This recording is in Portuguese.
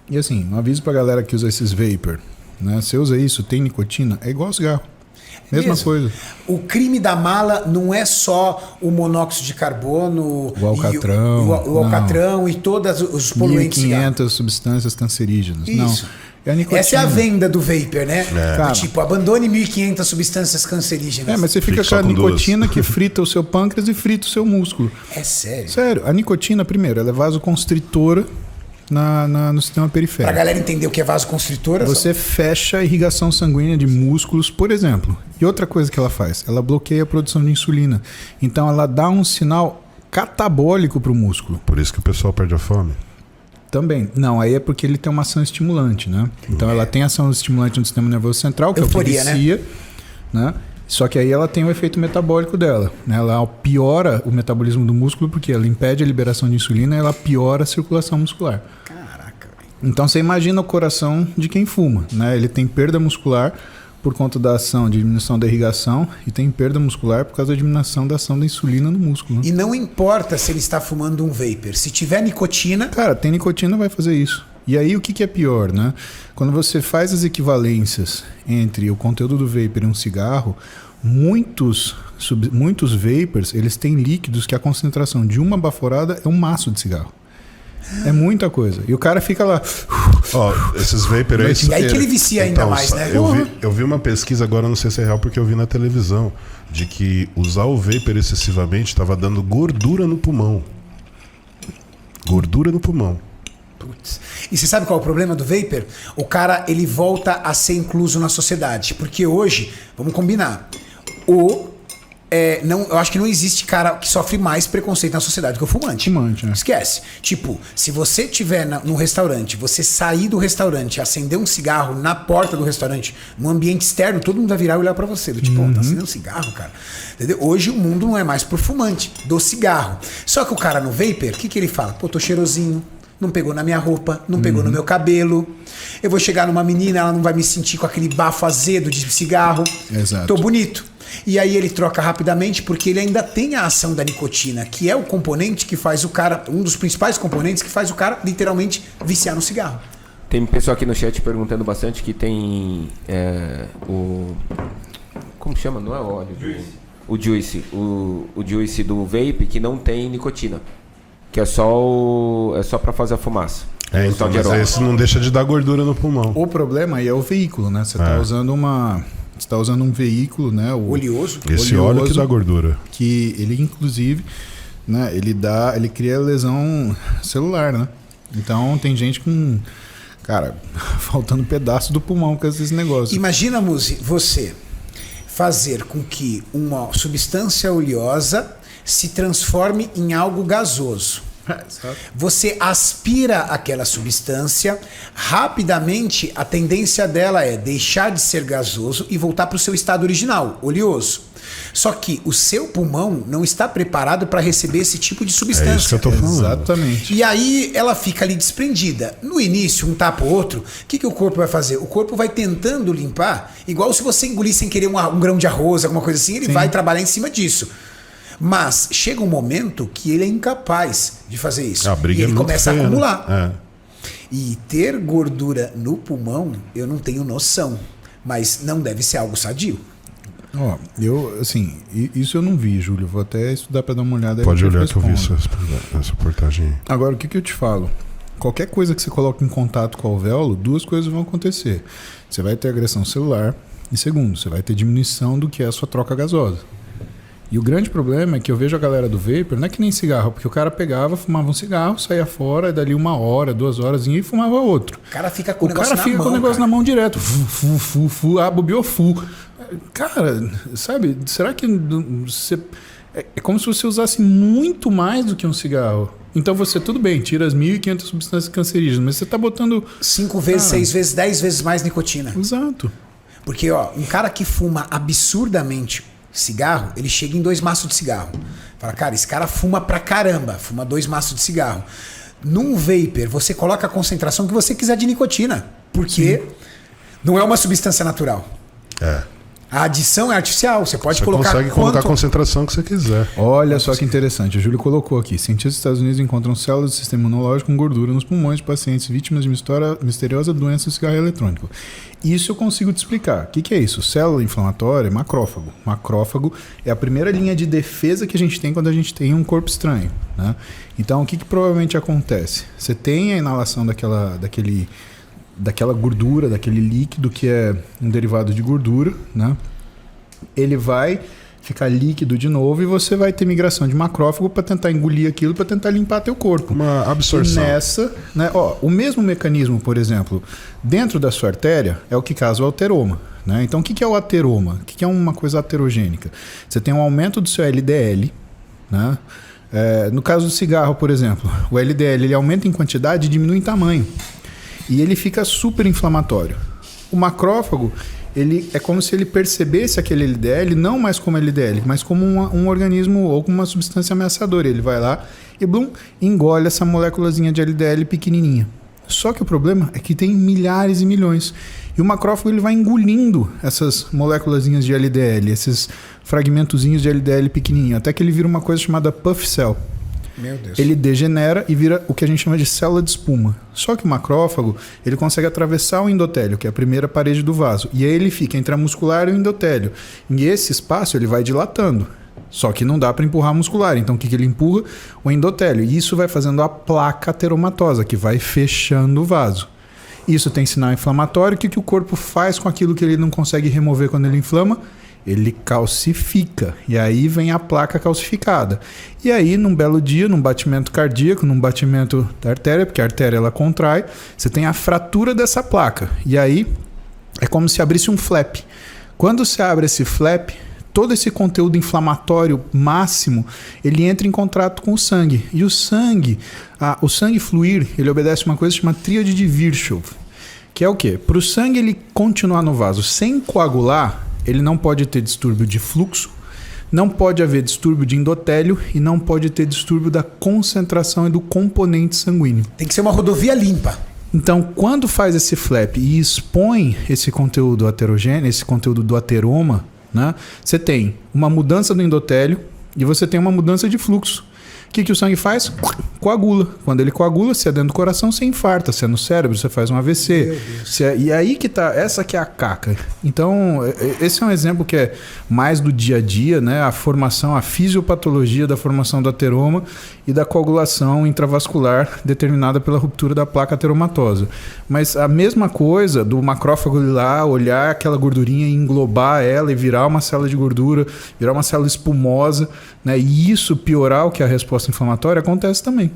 E assim, um aviso pra galera que usa esses vapor, né? Você usa isso, tem nicotina, é igual cigarro. Mesma coisa. O crime da mala não é só o monóxido de carbono, o alcatrão, o alcatrão e todos os poluentes. 1.500 substâncias cancerígenas. Isso. Não, é a nicotina. Essa é a venda do vapor, né? Cara, tipo, abandone 1.500 substâncias cancerígenas. Mas você fica com a nicotina que frita o seu pâncreas e frita o seu músculo. É sério? Sério. A nicotina, primeiro, ela é vasoconstritora no sistema periférico. Pra galera entender o que é vasoconstritora. Você fecha a irrigação sanguínea de músculos, por exemplo. E outra coisa que ela faz, ela bloqueia a produção de insulina. Então ela dá um sinal catabólico pro músculo. Por isso que o pessoal perde a fome? Também. Não, aí é porque ele tem uma ação estimulante, né? Então ela tem ação estimulante no sistema nervoso central, que euforia, é o que vicia, né? Só que aí ela tem o efeito metabólico dela, né? Ela piora o metabolismo do músculo porque ela impede a liberação de insulina e ela piora a circulação muscular. Caraca, velho. Então você imagina o coração de quem fuma, né? Ele tem perda muscular por conta da ação de diminuição da irrigação e tem perda muscular por causa da diminuição da ação da insulina no músculo. Né? E não importa se ele está fumando um vapor, se tiver nicotina... Cara, tem nicotina, vai fazer isso. E aí o que é pior, né? Quando você faz as equivalências entre o conteúdo do vapor e um cigarro, muitos vapors, eles têm líquidos que a concentração de uma baforada é um maço de cigarro. É muita coisa. E o cara fica lá... esses vapor aí... E aí que ele vicia ainda mais, né? Eu vi uma pesquisa, agora não sei se é real, porque eu vi na televisão, de que usar o vapor excessivamente estava dando gordura no pulmão. Gordura no pulmão. Putz. E você sabe qual é o problema do vapor? O cara, ele volta a ser incluso na sociedade. Porque hoje, vamos combinar, eu acho que não existe cara que sofre mais preconceito na sociedade que o fumante. Né? Esquece. Tipo, se você estiver num restaurante, você sair do restaurante, acender um cigarro na porta do restaurante, num ambiente externo, todo mundo vai virar e olhar pra você. Do tipo, tá acendendo um cigarro, cara? Entendeu? Hoje o mundo não é mais pro fumante, do cigarro. Só que o cara no vapor, o que ele fala? Pô, tô cheirosinho. Não pegou na minha roupa, não pegou no meu cabelo. Eu vou chegar numa menina, ela não vai me sentir com aquele bafo azedo de cigarro. Exato. Tô bonito. E aí ele troca rapidamente porque ele ainda tem a ação da nicotina, que é o componente que faz o cara, um dos principais componentes que faz o cara literalmente viciar no cigarro. Tem pessoal aqui no chat perguntando bastante que tem como chama? Não é óleo? O juice. O juice do vape que não tem nicotina. Que é só para fazer a fumaça. Então, mas esse não deixa de dar gordura no pulmão. O problema aí é o veículo, né? Você está usando um veículo, né? Oleoso. Esse óleo que dá gordura. Que ele, inclusive, né? Ele cria lesão celular, né? Então tem gente com, cara, faltando pedaço do pulmão com esses negócios. Imagina, Muzi, você fazer com que uma substância oleosa se transforme em algo gasoso. Você aspira aquela substância, rapidamente a tendência dela é deixar de ser gasoso e voltar para o seu estado original, oleoso. Só que o seu pulmão não está preparado para receber esse tipo de substância. É isso que eu tô falando. Exatamente. E aí ela fica ali desprendida. No início, um tapa o outro, o que o corpo vai fazer? O corpo vai tentando limpar, igual se você engolir sem querer um grão de arroz, alguma coisa assim, ele vai trabalhar em cima disso. Mas chega um momento que ele é incapaz de fazer isso. E ele começa a acumular. Né? E ter gordura no pulmão, eu não tenho noção. Mas não deve ser algo sadio. Isso eu não vi, Júlio. Vou até estudar para dar uma olhada. Pode olhar que eu vi essa reportagem. Agora, o que eu te falo? Qualquer coisa que você coloque em contato com o alvéolo, duas coisas vão acontecer. Você vai ter agressão celular e, segundo, você vai ter diminuição do que é a sua troca gasosa. E o grande problema é que eu vejo a galera do vapor, não é que nem cigarro, porque o cara pegava, fumava um cigarro, saía fora, e dali 1 hora, 2 horas e fumava outro. O cara fica com o negócio na mão direto. Bobeou, Cara, sabe, será que você... É como se você usasse muito mais do que um cigarro. Então você, tudo bem, tira as 1.500 substâncias cancerígenas, mas você tá botando... 5 vezes, 6 vezes, 10 vezes mais nicotina. Exato. Porque, um cara que fuma absurdamente cigarro, ele chega em 2 maços de cigarro. Fala, cara, esse cara fuma pra caramba, fuma 2 maços de cigarro. Num vapor, você coloca a concentração que você quiser de nicotina, porque não é uma substância natural. A adição é artificial. Você pode colocar consegue colocar a concentração que você quiser. Olha só que interessante, o Júlio colocou aqui. Cientistas dos Estados Unidos encontram células do sistema imunológico com gordura nos pulmões de pacientes vítimas de misteriosa doença do cigarro eletrônico. Isso eu consigo te explicar. O que é isso? Célula inflamatória é macrófago. Macrófago é a primeira linha de defesa que a gente tem quando a gente tem um corpo estranho, né? Então, o que provavelmente acontece? Você tem a inalação daquela gordura, daquele líquido que é um derivado de gordura, né? Ele vai ficar líquido de novo e você vai ter migração de macrófago para tentar engolir aquilo, para tentar limpar teu corpo. Uma absorção. E nessa, né, o mesmo mecanismo, por exemplo, dentro da sua artéria é o que causa o ateroma, né? Então, o que é o ateroma? O que é uma coisa aterogênica? Você tem um aumento do seu LDL, né? No caso do cigarro, por exemplo, o LDL ele aumenta em quantidade e diminui em tamanho. E ele fica super inflamatório. O macrófago, ele é como se ele percebesse aquele LDL, não mais como LDL, mas como um organismo ou como uma substância ameaçadora. Ele vai lá e engole essa moléculazinha de LDL pequenininha. Só que o problema é que tem milhares e milhões. E o macrófago ele vai engolindo essas moléculazinhas de LDL, esses fragmentozinhos de LDL pequenininho, até que ele vira uma coisa chamada puff cell. Meu Deus. Ele degenera e vira o que a gente chama de célula de espuma. Só que o macrófago, ele consegue atravessar o endotélio, que é a primeira parede do vaso. E aí ele fica entre a muscular e o endotélio. E esse espaço ele vai dilatando. Só que não dá para empurrar a muscular. Então o que ele empurra? O endotélio. E isso vai fazendo a placa ateromatosa, que vai fechando o vaso. Isso tem sinal inflamatório. O que o corpo faz com aquilo que ele não consegue remover quando ele inflama? Ele calcifica, e aí vem a placa calcificada. E aí, num belo dia, num batimento cardíaco, num batimento da artéria, porque a artéria ela contrai, você tem a fratura dessa placa. E aí, é como se abrisse um flap. Quando você abre esse flap, todo esse conteúdo inflamatório máximo, ele entra em contato com o sangue. E o sangue fluir, ele obedece uma coisa chamada tríade de Virchow, que é o quê? Para o sangue ele continuar no vaso sem coagular, ele não pode ter distúrbio de fluxo, não pode haver distúrbio de endotélio e não pode ter distúrbio da concentração e do componente sanguíneo. Tem que ser uma rodovia limpa. Então, quando faz esse flap e expõe esse conteúdo aterogêneo, esse conteúdo do ateroma, né, você tem uma mudança do endotélio e você tem uma mudança de fluxo. O que o sangue faz? Coagula. Quando ele coagula, se é dentro do coração, você infarta. Se é no cérebro, você faz um AVC. E aí que tá, essa que é a caca. Então, esse é um exemplo que é mais do dia a dia, né? A formação, a fisiopatologia da formação do ateroma e da coagulação intravascular determinada pela ruptura da placa ateromatosa. Mas a mesma coisa do macrófago ir lá, olhar aquela gordurinha e englobar ela e virar uma célula de gordura, virar uma célula espumosa, né? E isso piorar o que é a resposta inflamatória acontece também.